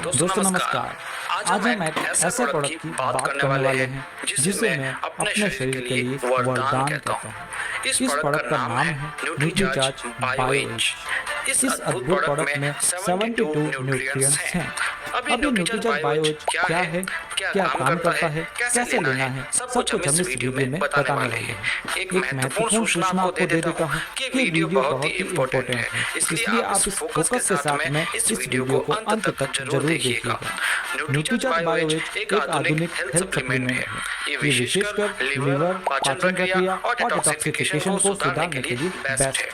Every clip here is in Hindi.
दोस्तों नमस्कार। आज हम एक ऐसे प्रोडक्ट की बात करने वाले हैं जिसे मैं अपने शरीर के लिए वरदान कहता हूँ। इस प्रोडक्ट का नाम है न्यूट्रीचार्ज बायो एज। इस अद्भुत प्रोडक्ट में 72 न्यूट्रिएंट्स हैं। अब ये न्यूट्रीचार्ज बायो एज क्या है, क्या काम करता है, कैसे लेना है, सब कुछ हम इस वीडियो में बताने वाले हैं। एक महत्वपूर्ण सूचना आपको दे देता हूँ कि वीडियो बहुत ही इम्पोर्टेंट है, इसलिए आप इस फोकस के साथ में इस वीडियो को अंत तक जरूर देखिएगा। न्यूट्रीचार्ज बायो एज एक आधुनिक हेल्थ सप्लीमेंट है। ये विशेषकर लीवर, पाचन प्रक्रिया और डिटॉक्सिफिकेशन को सुधारने के लिए बेस्ट है।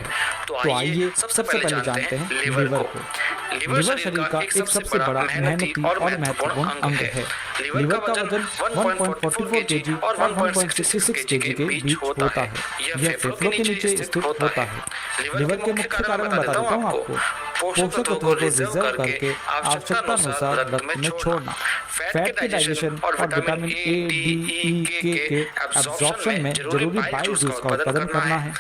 तो आइए सबसे पहले जानते हैं लीवर को। लीवर शरीर का एक सबसे बड़ा, मेहनती और महत्वपूर्ण अंग है। लीवर का वजन 1.44 केजी और 1.66 केजी के बीच होता है। यह फेफड़ों के नीचे स्थित होता है। लीवर के मुख्य कारण बता देता हूँ आपको। पोषक तत्वों को रिजर्व करके आवश्यकता अनुसार रक्त में छोड़ना, फैट के डाइजेशन और विटामिन ए, डी, ई, के एब्जॉर्प्शन में जरूरी बायोजूस का उत्पादन करना है।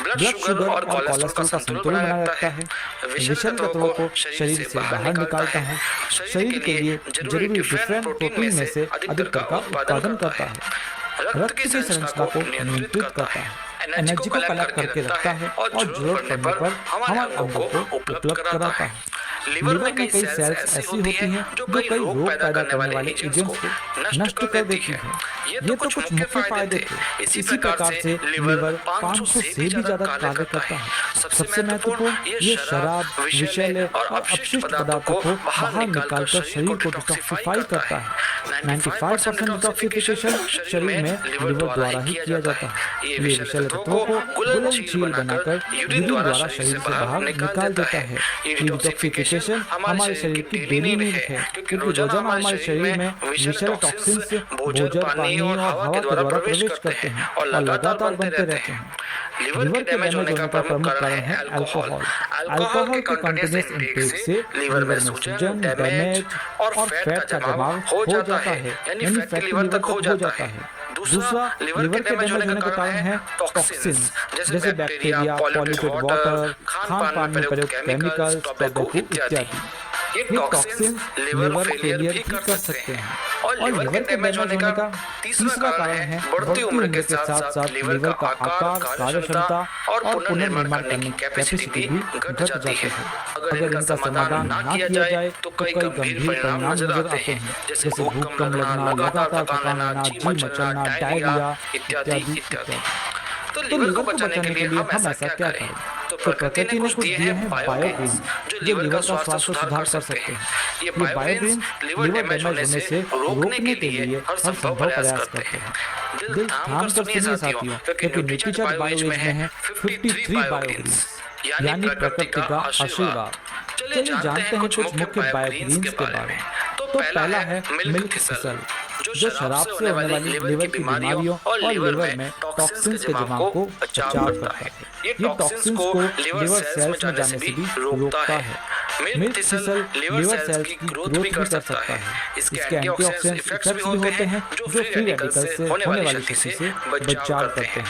ब्लड शुगर और कोलेस्ट्रॉल का संतुलन बनाए रखता है। विषैले तत्वों को शरीर से बाहर निकालता है। शरीर के लिए जरूरी डिफरेंट प्रोटीन में से अधिकतर का उत्पादन करता है। रक्त की संरचना को नियंत्रित करता है। एनर्जी को कलेक्ट करके रखता है और जरूरत पड़ने पर हमारे अंगों को उपलब्ध कराता है। लीवर में कई सेल्स ऐसी होती हैं जो कई रोग पैदा करने वाले एजेंट्स को नष्ट कर देती हैं। ये तो कुछ मुख्य फायदे थे। इसी प्रकार से लीवर 500 से भी ज्यादा कार्य करता है। सबसे महत्वपूर्ण, ये शराब, विषैले और अपशिष्ट पदार्थों को बाहर निकालकर शरीर को डिटॉक्सिफाई करता है। 95% डिटॉक्सिफिकेशन शरीर में लीवर द्वारा ही किया जाता है। ये विषैले तत्वों को घुलनशील बनाकर यूरिन द्वारा शरीर से बाहर निकाल देता है। ये डिटॉक्सिफिकेशन हमारे शरीर की डेली नीड है, क्योंकि रोजाना हमारे शरीर में विषैले टॉक्सिन्स भोजन, पानी और हवा के द्वारा प्रवेश करते हैं और लगातार बनते रहते हैं। लीवर के डैमेज होने का प्रमुख कारण है अल्कोहल। अल्कोहल के कंटिन्यूअस इंटेक से लीवर में सूजन, डैमेज और फैट का जमाव हो जाता है, यानी फैटी लीवर तक हो जाता है। दूसरा, लीवर के डैमेज होने का कारण है टॉक्सिन्स, जैसे बैक्टीरिया, पॉल्यूटेड वाटर, खान पान में प्रयुक्त केमिकल्स, टोबैको इत्यादि। ये टॉक्सिन्स लीवर फेलियर भी कर सकते हैं। और लीवर के डैमेज होने का तीसरा कारण है बढ़ती उम्र के साथ साथ लीवर का आकार, कार्यक्षमता और पुनर्निर्माण करने की कैपेसिटी भी घट जाती है। अगर इनका समाधान ना किया जाए तो कई गंभीर परिणाम नजर आते हैं, जैसे भूख कम लगना, लगातार थकान रहना, जी मचलना, डायरिया इत्यादि। तो लीवर को बचाने के लिए हम ऐसा क्या करें? तो प्रकृति ने कुछ दिए हैं बायोग्रीन्स, जो लीवर का स्वास्थ्य सुधार कर सकते हैं। ये बायोग्रीन्स लीवर डैमेज होने से रोकने के लिए हर संभव प्रयास करते हैं। दिल थाम कर सुनिए साथियों, क्योंकि न्यूट्रीचार्ज बायो एज में है 53 बायोग्रीन्स, यानी प्रकृति का आशीर्वाद। चलिए जानते हैं कुछ मुख्य बायोग्रीन्स के बारे में। तो पहला है मिल्क थिसल, जो शराब से होने वाली लीवर की बीमारियों और लीवर में टॉक्सिन्स के जमाव को बचाव करता है। ये टॉक्सिन्स को लीवर सेल्स में जाने से भी रोकता है। मिल्क थिसल लीवर सेल्स की ग्रोथ भी कर सकता है। इसके एंटीऑक्सीडेंट इफेक्ट्स भी होते हैं, जो फ्री रेडिकल्स से होने वाली क्षति से बचाव करते हैं।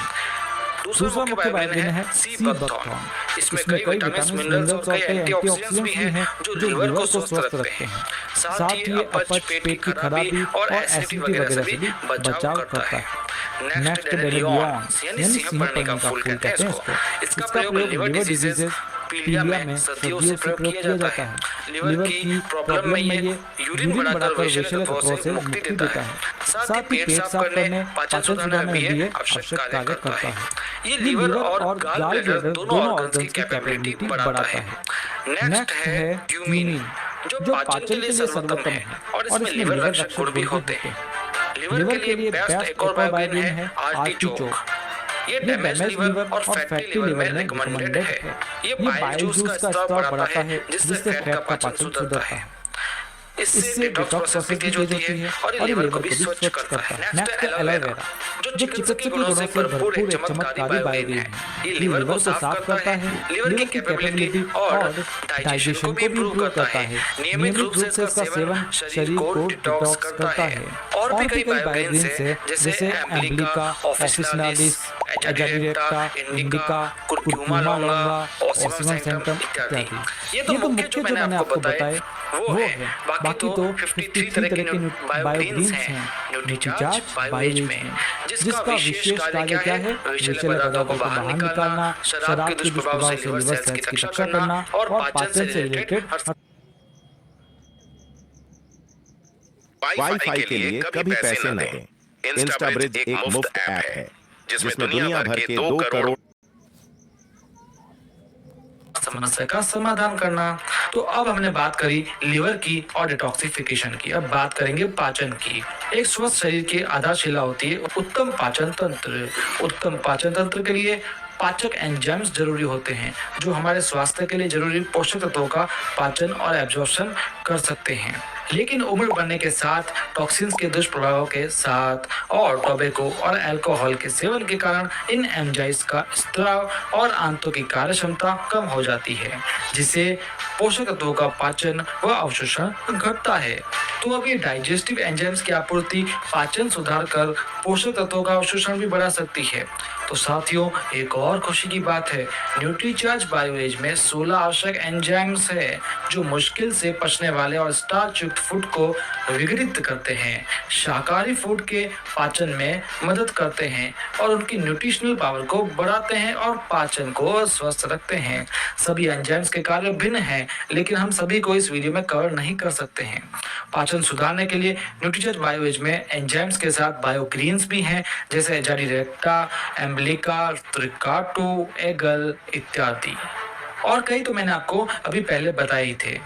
दूसरा मुख्य बायोग्रीन है सी बकथॉर्न। इसमें कई विटामिन्स, मिनरल्स और कई एंटीऑक्सीडेंट्स भी हैं जो लीवर को स्वस्थ रखते हैं। साथ ही ये अपच, पेट की खराबी और एसिडिटी वगैरह से भी बचाव करता है। नेक्स्ट डेलियोन्स, यानी सिंह पन्ने का फूल कहते हैं इसको। इसका प्रयोग लीवर डिजीजेस, पीलिया में सर्दियों से प्रयोग किया जाता है। लीवर की प्रॉब्लम में ये यूरिन बढ़ाकर विषैले तत्वों से मुक्ति देता है। साथ ही पेट साफ करने, पाचन सुधारने में भी आवश्यक कार्य करता है। ये लीवर और गॉल ब्लैडर दोनों ऑर्गन्स की कैपेबिलिटी बढ़ाता है। नेक्स्ट है क्यूमिन, जो पाचन के लिए सर्वोत्तम है और इसमें लीवर रक्षक गुण भी होते हैं। लीवर के लिए बेस्ट एक और बायोग्रीन है आर्टिचोक। ये डैमेज लीवर और फैटी लीवर में रिकमेंडेड है। ये बायोजूस का स्तर बढ़ाता है, जिससे फैट का पाचन सुधरता है। इससे डिटॉक्स प्रोसेस तेज होती है और ये लीवर को भी स्वच्छ करता है। नेक्स्ट है एलोवेरा, जो चिकित्सकीय गुणों से भरपूर एक चमत्कारी बायोग्रीन है। ये लीवर को साफ करता है, लीवर की कैपेबिलिटी और डाइजेशन को भी इम्प्रूव करता है। नियमित रूप से इसका सेवन शरीर को डिटॉक्स करता है। और भी कई बायोग्रीन्स हैं, जैसे एम्ब्लिका, ऑफिसिनालिस, एजाडिरेक्टा, इंडिका, कुर्कुमा लौंगा, ऑक्सीजन सेंट्रम इत्यादि। ये तो मुख्य जो मैंने आपको बताए वो है। बाकी तो 53 तरह के बायोग्रीन्स हैं न्यूट्रीचार्ज बायोएज में, जिसका विशेष कार्य क्या है? विषैले पदार्थों को बाहर निकालना, शराब के दुष्प्रभाव से लिवर सेल्स की रक्षा करना और पाचन से रिलेटेड। वाईफाई के लिए कभी पैसे न दें। इंस्टाब्रिज एक मुफ्त ऐप है जिसमें दुनिया भर के 2 करोड़ समस्या का समाधान करना। तो अब हमने बात करी लिवर की और डिटॉक्सिफिकेशन की, अब बात करेंगे पाचन की। एक स्वस्थ शरीर की आधारशिला होती है उत्तम पाचन तंत्र। उत्तम पाचन तंत्र के लिए पाचक एंजाइम्स जरूरी होते हैं जो हमारे स्वास्थ्य के लिए जरूरी पोषक तत्वों का पाचन और एब्जॉर्प्शन कर सकते हैं। लेकिन उम्र बढ़ने के साथ टॉक्सिन्स के दुष्प्रभावों के साथ और टोबैको और अल्कोहल के सेवन के कारण इन एंजाइम्स का स्त्राव और आंतों की कार्य क्षमता कम हो जाती है, जिससे पोषक तत्वों का पाचन व अवशोषण घटता है। तो अब ये डाइजेस्टिव एंजाइम्स की आपूर्ति पाचन सुधार कर पोषक तत्वों का अवशोषण भी बढ़ा सकती है। तो साथियों, एक और खुशी की बात है, न्यूट्रीचार्ज बायोएज में 16 आवश्यक एंजाइम्स है जो मुश्किल से पचने वाले और स्टार्च युक्त फूड को विघटित करते हैं, शाकाहारी फूड के पाचन में मदद करते हैं और उनकी न्यूट्रिशनल पावर को बढ़ाते हैं और पाचन को स्वस्थ रखते हैं। सभी एंजाइम्स के कार्य भिन्न हैं, लेकिन हम सभी को इस वीडियो में कवर नहीं कर सकते हैं। पाचन सुधारने के लिए न्यूट्रीचार्ज बायोएज में एंजाइम्स के साथ बायोग्रीन्स भी हैं, जैसे एजाडिरेक्टा, एम्ब्लिका, त्रिकाटो, एगल इत्यादि। और कई तो मैंने आपको अभी पहले बताए ही थे।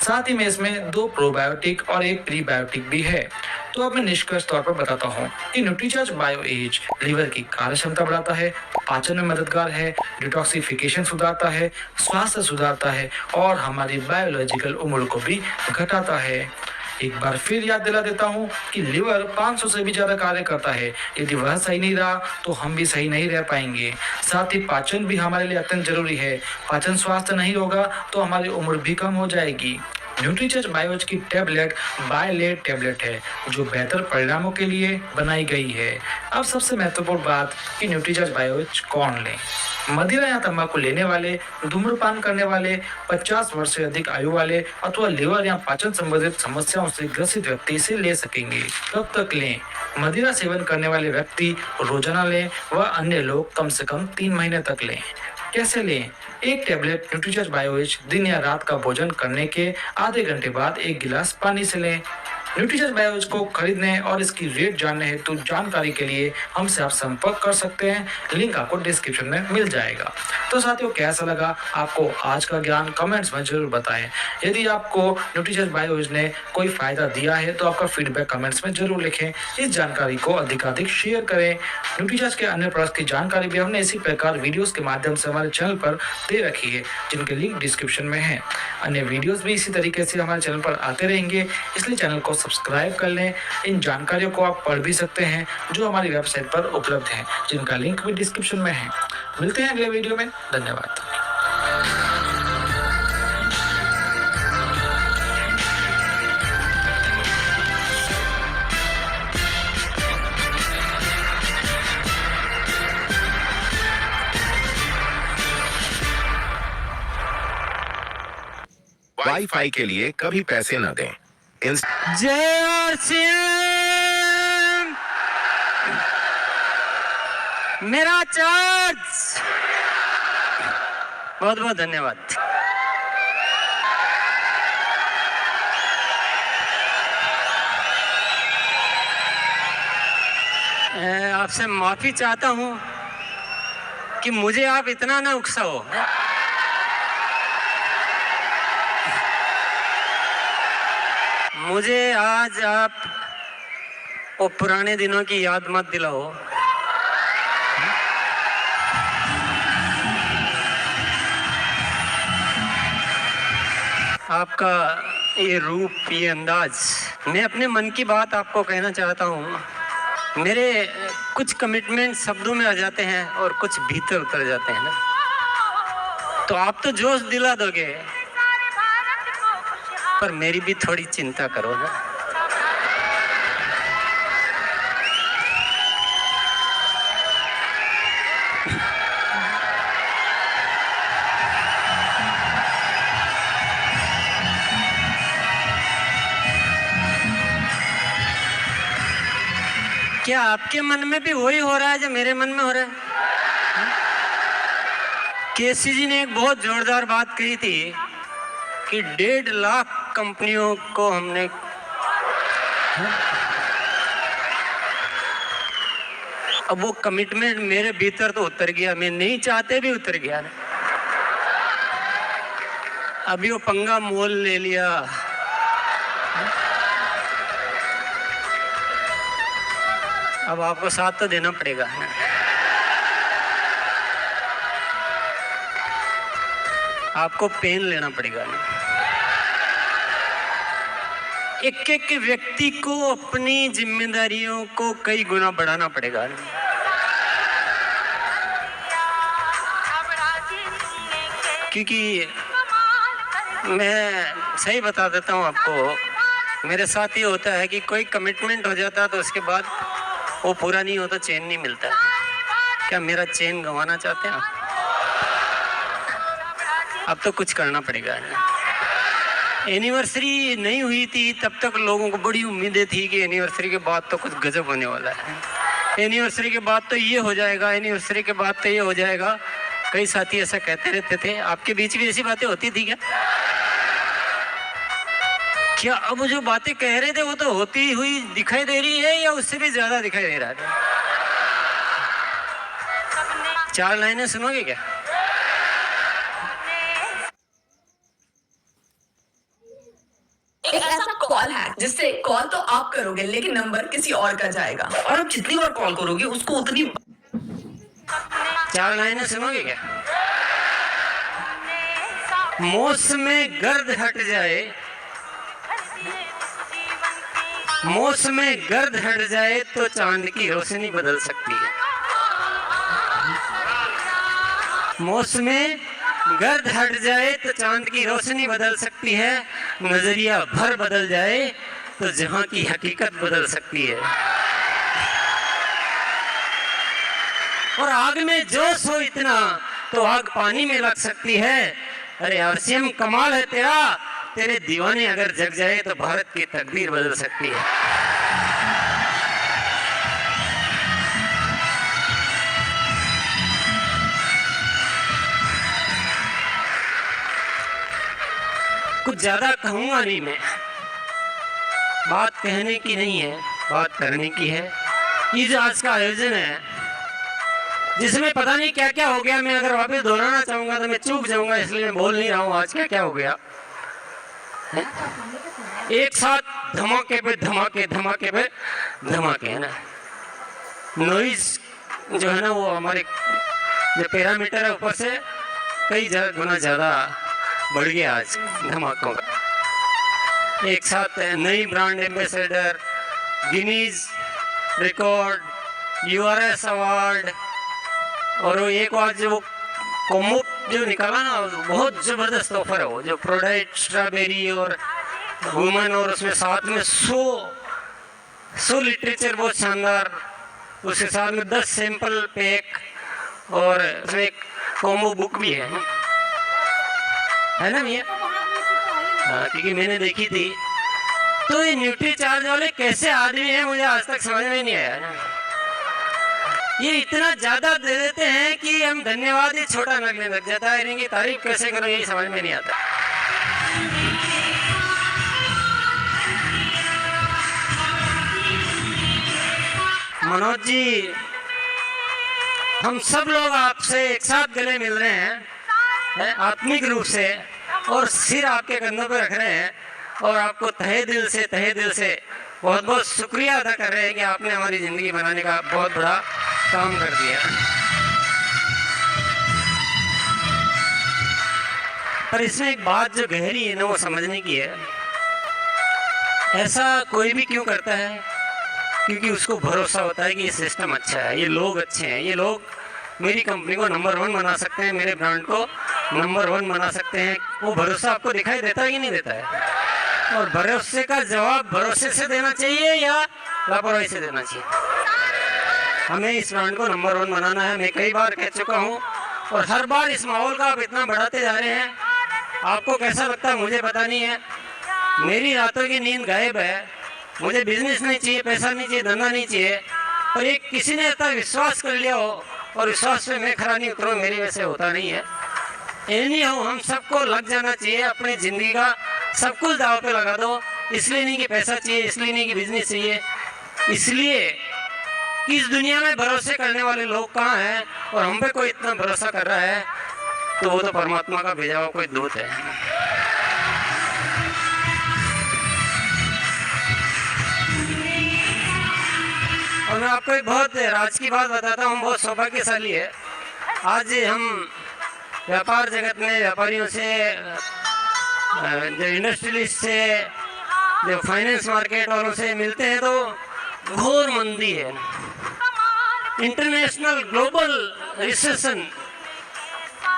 साथ ही में इसमें 2 प्रोबायोटिक और 1 प्रीबायोटिक भी है। तो अब मैं निष्कर्ष तौर पर बताता हूँ कि न्यूट्रीचार्ज बायोएज लिवर की कार्य क्षमता बढ़ाता है, पाचन में मददगार है, डिटॉक्सिफिकेशन सुधारता है, स्वास्थ्य सुधारता है और हमारी बायोलॉजिकल उम्र को भी घटाता है। एक बार फिर याद दिला देता हूँ कि लिवर 500 से भी ज्यादा कार्य करता है। यदि वह सही नहीं रहा तो हम भी सही नहीं रह पाएंगे। साथ ही पाचन भी हमारे लिए अत्यंत जरूरी है। पाचन स्वास्थ्य नहीं होगा तो हमारी उम्र भी कम हो जाएगी। न्यूट्रीचार्ज बायोएज की टैबलेट बायलेट टैबलेट है जो बेहतर परिणामों के लिए बनाई गई है। अब सबसे महत्वपूर्ण बात कि न्यूट्रीचार्ज बायोएज कौन ले? मदिरा या तंबाकू लेने वाले, धूम्रपान करने वाले, 50 वर्ष से अधिक आयु वाले अथवा लिवर या पाचन संबंधित समस्याओं से ग्रसित व्यक्ति इसे ले सकेंगे। कब तक लें? मदिरा सेवन करने वाले व्यक्ति रोजाना लें व अन्य लोग कम से कम 3 महीने तक लें। कैसे लें? एक टैबलेट न्यूट्रीचार्ज बायोएज दिन या रात का भोजन करने के आधे घंटे बाद 1 गिलास पानी से लें। न्यूट्रीचार्ज बायोएज को खरीदने और इसकी रेट जानने हेतु जानकारी के लिए हमसे आप संपर्क कर सकते हैं। लिंक आपको डिस्क्रिप्शन में मिल जाएगा। तो साथियों, कैसा लगा आपको आज का ज्ञान? कमेंट्स में जरूर बताएं। यदि आपको न्यूट्रीचार्ज बायोएज ने कोई फायदा दिया है तो आपका फीडबैक कमेंट्स में जरूर लिखें। इस जानकारी को अधिकाधिक शेयर करें। न्यूट्रीचार्ज के अन्य प्रोडक्ट्स की जानकारी भी हमने इसी प्रकार वीडियोस के माध्यम से हमारे चैनल पर दे रखी है, जिनके लिंक डिस्क्रिप्शन में है। अन्य वीडियोस भी इसी तरीके से हमारे चैनल पर आते रहेंगे, इसलिए चैनल को सब्सक्राइब कर लें। इन जानकारियों को आप पढ़ भी सकते हैं जो हमारी वेबसाइट पर उपलब्ध है, जिनका लिंक भी डिस्क्रिप्शन में है। मिलते हैं अगले वीडियो में। धन्यवाद। वाईफाई के लिए कभी पैसे न दें। जय और सिंह मेरा चार्ज। बहुत बहुत धन्यवाद। आपसे माफी चाहता हूं कि मुझे आप इतना ना उकसाओ। मुझे आज आप वो पुराने दिनों की याद मत दिलाओ। आपका ये रूप, ये अंदाज, मैं अपने मन की बात आपको कहना चाहता हूँ। मेरे कुछ कमिटमेंट शब्दों में आ जाते हैं और कुछ भीतर उतर जाते हैं ना, तो आप तो जोश दिला दोगे, पर मेरी भी थोड़ी चिंता करो ना। क्या आपके मन में भी वही हो रहा है जो मेरे मन में हो रहा है? केसी जी ने एक बहुत जोरदार बात कही थी कि 1.5 लाख कंपनियों को हमने अब वो कमिटमेंट मेरे भीतर तो उतर गया, मैं नहीं चाहते भी उतर गया ना। अभी वो पंगा मोल ले लिया। अब आपको साथ तो देना पड़ेगा ना। आपको पेन लेना पड़ेगा ना। एक एक व्यक्ति को अपनी जिम्मेदारियों को कई गुना बढ़ाना पड़ेगा ना। क्योंकि मैं सही बता देता हूँ आपको, मेरे साथ ये होता है कि कोई कमिटमेंट हो जाता है तो उसके बाद वो पूरा नहीं होता, चैन नहीं मिलता है। क्या मेरा चैन गंवाना चाहते हैं? अब तो कुछ करना पड़ेगा। एनिवर्सरी नहीं हुई थी तब तक लोगों को बड़ी उम्मीदें थी कि एनिवर्सरी के बाद तो कुछ गजब होने वाला है, एनिवर्सरी के बाद तो ये हो जाएगा, एनिवर्सरी के बाद तो ये हो जाएगा। कई साथी ऐसा कहते रहते थे। आपके बीच भी ऐसी बातें होती थी क्या? क्या अब जो बातें कह रहे थे वो तो होती हुई दिखाई दे रही है या उससे भी ज्यादा दिखाई दे रहा है? 4 लाइनें सुनोगे क्या? एक ऐसा कॉल है जिससे कॉल तो आप करोगे लेकिन नंबर किसी और का जाएगा, और आप जितनी बार कॉल करोगे उसको उतनी। 4 लाइनें सुनोगे क्या? मौसम गर्द हट जाए, मौसम गर्द हट जाए तो चांद की रोशनी बदल सकती है। मौसम गर्द हट जाए तो चांद की रोशनी बदल सकती है। नजरिया भर बदल जाए तो जहां की हकीकत बदल सकती है। और आग में जोश हो इतना तो आग पानी में लग सकती है। अरे आरसीएम कमाल है तेरा, तेरे दीवाने अगर जग जाए तो भारत की तकदीर बदल सकती है। कुछ ज्यादा कहूंगा नहीं मैं, बात कहने की नहीं है, बात करने की है। ये जो आज का आयोजन है जिसमें पता नहीं क्या क्या हो गया, मैं अगर वापस दोहराना चाहूंगा तो मैं चूक जाऊंगा, इसलिए मैं बोल नहीं रहा हूँ आज क्या क्या हो गया है? एक साथ धमाके पे धमाके, धमाके पे धमाके, है ना। नॉइज जो है ना वो हमारे जो पैरामीटर है ऊपर से कई गुना ज्यादा बढ़ गया आज धमाकों का। एक साथ नई brand ambassador, Guinness record, URS award, और वो एक बार जो कोमो जो निकाला ना बहुत जबरदस्त ऑफर है। वो जो प्रोडक्ट स्ट्रॉबेरी और वुमन, और उसमें साथ में 100 लिटरेचर बहुत शानदार, उसके साथ में 10 सैंपल पैक, और उसमें एक कोमो बुक भी है ना भैया? हाँ, क्योंकि मैंने देखी थी। तो ये न्यूट्री चार्ज वाले कैसे आदमी हैं मुझे आज तक समझ में नहीं आया ना। ये इतना ज्यादा दे देते हैं कि हम धन्यवाद ही छोटा लगने लग जाता है। इनकी तारीफ कैसे करो यही समझ में नहीं आता। मनोज जी, हम सब लोग आपसे एक साथ गले मिल रहे हैं आत्मिक रूप से, और सिर आपके कंधों पर रख रहे हैं, और आपको तहे दिल से बहुत बहुत शुक्रिया अदा कर रहे हैं कि आपने हमारी ज़िंदगी बनाने का बहुत बड़ा काम कर दिया। पर इसमें एक बात जो गहरी है ना वो समझने की है। ऐसा कोई भी क्यों करता है? क्योंकि उसको भरोसा होता है कि ये सिस्टम अच्छा है, ये लोग अच्छे हैं, ये लोग मेरी कंपनी को नंबर 1 बना सकते हैं, मेरे ब्रांड को नंबर 1 बना सकते हैं। वो भरोसा आपको दिखाई देता है कि नहीं देता है? और भरोसे का जवाब भरोसे से देना चाहिए या लापरवाही से देना चाहिए? हमें इस ब्रांड को नंबर 1 बनाना है। मैं कई बार कह चुका हूँ, और हर बार इस माहौल का आप इतना बढ़ाते जा रहे हैं। आपको कैसा लगता है मुझे पता नहीं है। मेरी रातों की नींद गायब है। मुझे बिजनेस नहीं चाहिए, पैसा नहीं चाहिए, धंधा नहीं चाहिए। और एक किसी ने इतना विश्वास कर लिया हो और विश्वास पे मैं खरा नहीं उतरूँ, मेरी वैसे होता नहीं है। एनी हो, हम सबको लग जाना चाहिए, अपनी ज़िंदगी का सब कुछ दाव पे लगा दो। इसलिए नहीं कि पैसा चाहिए, इसलिए नहीं कि बिजनेस चाहिए, इसलिए कि इस दुनिया में भरोसे करने वाले लोग कहाँ हैं और हम पे कोई इतना भरोसा कर रहा है, तो वो तो परमात्मा का भेजा हुआ कोई दूत है। और मैं आपको एक बहुत राज की बात बताता हूँ, बहुत सौभाग्यशाली है। आज हम व्यापार जगत में व्यापारियों से, जो इंडस्ट्रियलिस्ट से, जो फाइनेंस मार्केट वालों से मिलते हैं तो घोर मंदी है, इंटरनेशनल ग्लोबल रिसेशन।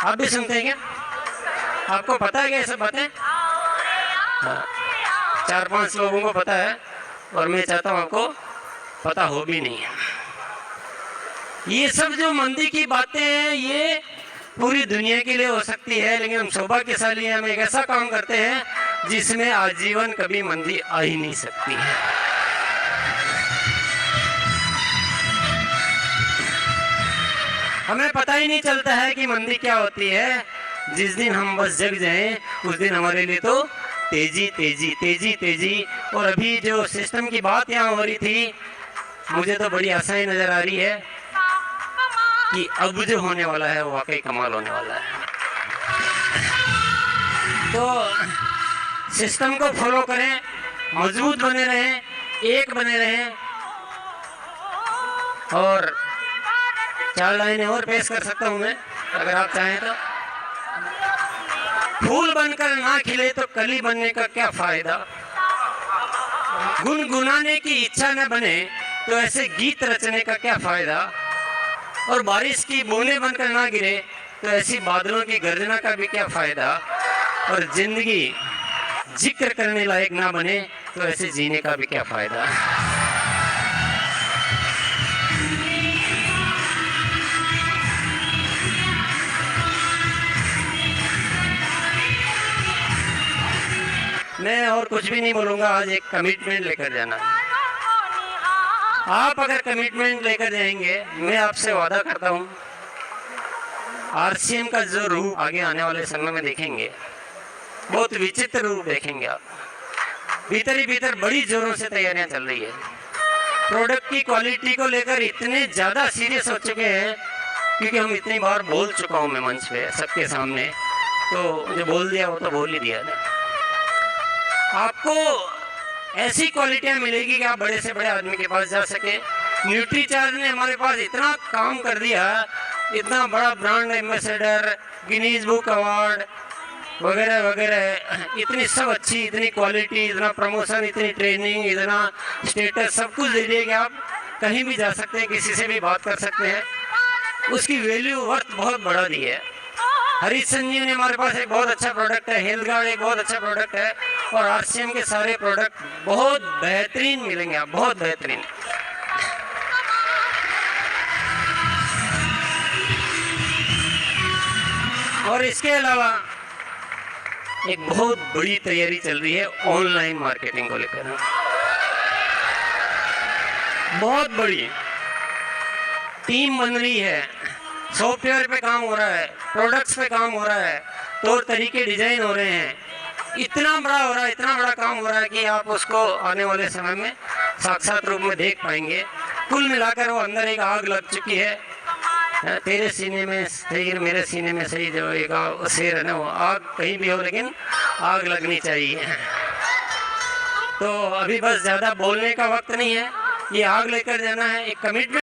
आप भी सुनते हैं क्या? आपको पता है क्या ये सब बातें? हाँ, 4-5 लोगों को पता है और मैं चाहता हूँ आपको पता हो भी नहीं। ये सब जो मंदी की बातें हैं ये पूरी दुनिया के लिए हो सकती है, लेकिन हम सौभाग्यशाली हैं, हम एक ऐसा काम करते हैं जिसमें आजीवन कभी मंदी आ ही नहीं सकती है। हमें पता ही नहीं चलता है कि मंदी क्या होती है। जिस दिन हम बस जग जाएं उस दिन हमारे लिए तो तेजी तेजी तेजी तेजी। और अभी जो सिस्टम की बात यहाँ हो रही थी, मुझे तो बड़ी आशाएं नजर आ रही है कि अब जो होने वाला है वो वाकई कमाल होने वाला है। तो सिस्टम को फॉलो करें, मजबूत बने रहें, एक बने रहें। और 4 लाइनें और पेश कर सकता हूं मैं, अगर आप चाहें तो। फूल बनकर ना खिले तो कली बनने का क्या फायदा, गुनगुनाने की इच्छा न बने तो ऐसे गीत रचने का क्या फायदा, और बारिश की बूंदें बनकर ना गिरे तो ऐसी बादलों की गर्जना का भी क्या फायदा, और जिंदगी जिक्र करने लायक ना बने तो ऐसे जीने का भी क्या फायदा। मैं और कुछ भी नहीं बोलूंगा, आज एक कमिटमेंट लेकर जाना है। आप अगर कमिटमेंट लेकर जाएंगे, मैं आपसे वादा करता हूँ आरसीएम का जो रूप आगे आने वाले समय में देखेंगे, बहुत विचित्र रूप देखेंगे आप। भीतर ही भीतर बड़ी जोरों से तैयारियां चल रही है। प्रोडक्ट की क्वालिटी को लेकर इतने ज़्यादा सीरियस हो चुके हैं, क्योंकि हम इतनी बार बोल चुका हूँ मैं मंच पे सबके सामने, तो जो बोल दिया वो तो बोल ही दिया ना। आपको ऐसी क्वालिटियाँ मिलेगी कि आप बड़े से बड़े आदमी के पास जा सके। न्यूट्रीचार्ज ने हमारे पास इतना काम कर दिया, इतना बड़ा brand ambassador, Guinness book award वगैरह वगैरह, इतनी सब अच्छी, इतनी क्वालिटी, इतना प्रमोशन, इतनी ट्रेनिंग, इतना स्टेटस, सब कुछ दे दिया कि आप कहीं भी जा सकते हैं, किसी से भी बात कर सकते हैं। उसकी वैल्यू वर्थ बहुत बढ़ा दी है। हरीश संजीवनी हमारे पास एक बहुत अच्छा प्रोडक्ट है, हेल्थ गार्ड एक बहुत अच्छा प्रोडक्ट है, और आरसीएम के सारे प्रोडक्ट बहुत बेहतरीन मिलेंगे आप, बहुत बेहतरीन। और इसके अलावा एक बहुत बड़ी तैयारी चल रही है ऑनलाइन मार्केटिंग को लेकर, बहुत बड़ी टीम बन रही है। सॉफ्टवेयर पे काम हो रहा है, प्रोडक्ट्स पे काम हो रहा है, तौर तरीके डिजाइन हो रहे हैं। इतना बड़ा हो रहा है, इतना बड़ा काम हो रहा है कि आप उसको आने वाले समय में साक्षात रूप में देख पाएंगे। कुल मिलाकर वो अंदर एक आग लग चुकी है। तेरे सीने में सही, मेरे सीने में सही, जो एक शेर है ना, वो आग कहीं भी हो लेकिन आग लगनी चाहिए। तो अभी बस ज़्यादा बोलने का वक्त नहीं है, ये आग लेकर जाना है, एक कमिटमेंट